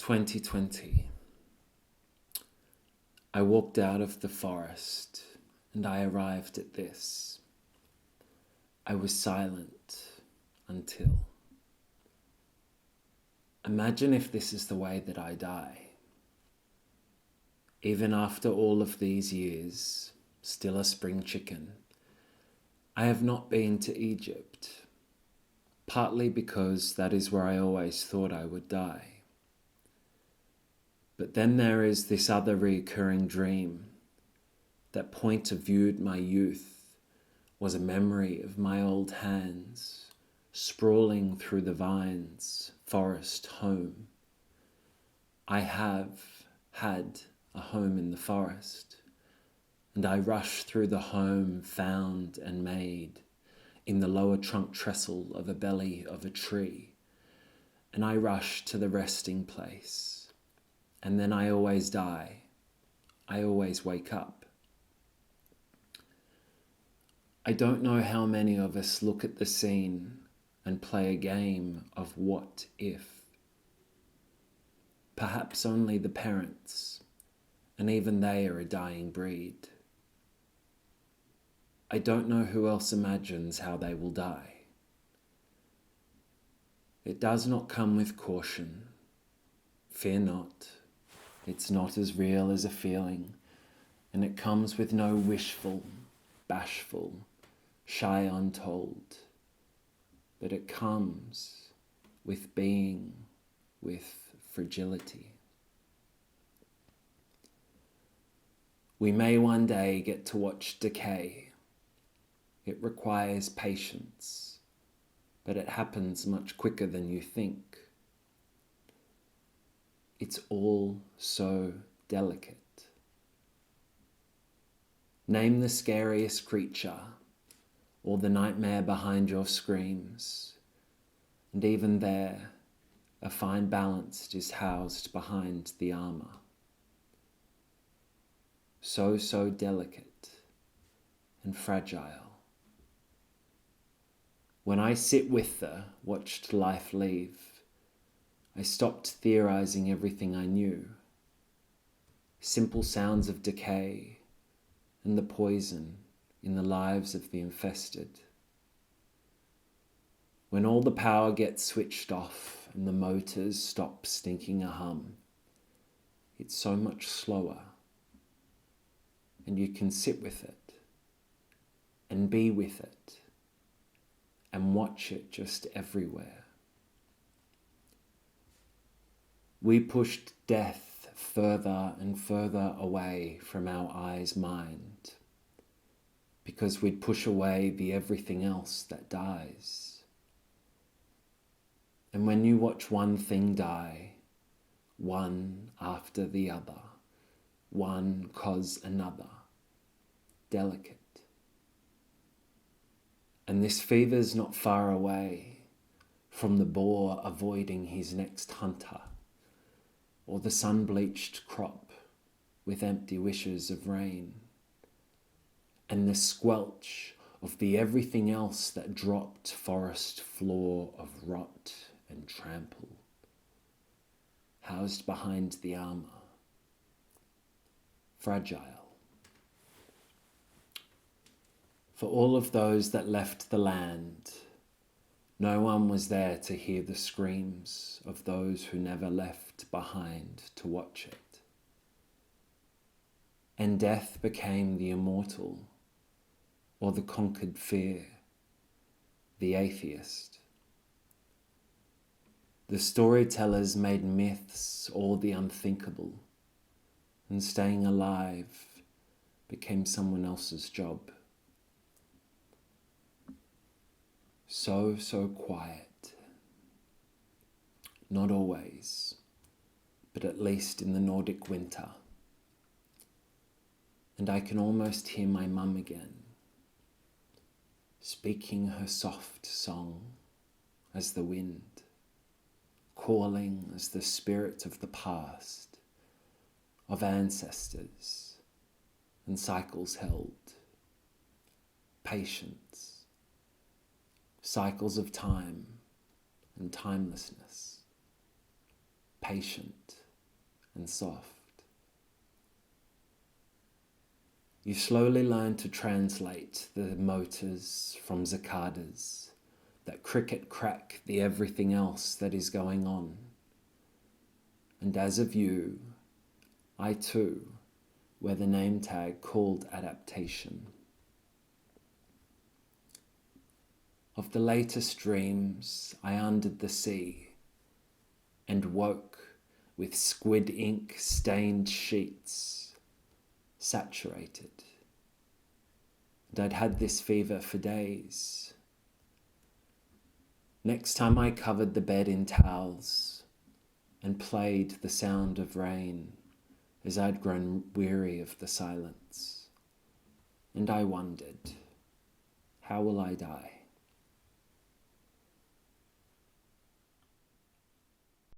2020. I walked out of the forest and I arrived at this. I was silent until. Imagine if this is the way that I die. Even after all of these years, still a spring chicken. I have not been to Egypt, partly because that is where I always thought I would die. But then there is this other recurring dream. That point of viewed my youth was a memory of my old hands, sprawling through the vines, forest home. I have had a home in the forest, and I rush through the home found and made in the lower trunk trestle of a belly of a tree, and I rush to the resting place. And then I always die. I always wake up. I don't know how many of us look at the scene and play a game of what if. Perhaps only the parents, and even they are a dying breed. I don't know who else imagines how they will die. It does not come with caution. Fear not. It's not as real as a feeling, and it comes with no wishful, bashful, shy untold, but it comes with being, with fragility. We may one day get to watch decay. It requires patience, but it happens much quicker than you think. It's all so delicate. Name the scariest creature or the nightmare behind your screams, and even there, a fine balance is housed behind the armor. So delicate and fragile. When I sit with the watched life leave, I stopped theorizing everything I knew. Simple sounds of decay and the poison in the lives of the infested. When all the power gets switched off and the motors stop stinking a hum, it's so much slower, and you can sit with it and be with it and watch it just everywhere. We pushed death further and further away from our eye's mind because we'd push away the everything else that dies. And when you watch one thing die, one after the other, one cause another, delicate. And this fever's not far away from the boar avoiding his next hunter, or the sun-bleached crop with empty wishes of rain, and the squelch of the everything else that dropped forest floor of rot and trample, housed behind the armor, fragile. For all of those that left the land, no one was there to hear the screams of those who never left behind to watch it. And death became the immortal, or the conquered fear, the atheist. The storytellers made myths all the unthinkable, and staying alive became someone else's job. So quiet. Not always, but at least in the Nordic winter. And I can almost hear my mum again, speaking her soft song as the wind, calling as the spirit of the past, of ancestors and cycles held, patience, cycles of time and timelessness, patient and soft. You slowly learn to translate the motors from cicadas, that cricket crack the everything else that is going on. And as of you, I too wear the name tag called adaptation. Of the latest dreams, I undid the sea and woke with squid ink stained sheets, saturated. And I'd had this fever for days. Next time I covered the bed in towels and played the sound of rain as I'd grown weary of the silence. And I wondered, how will I die?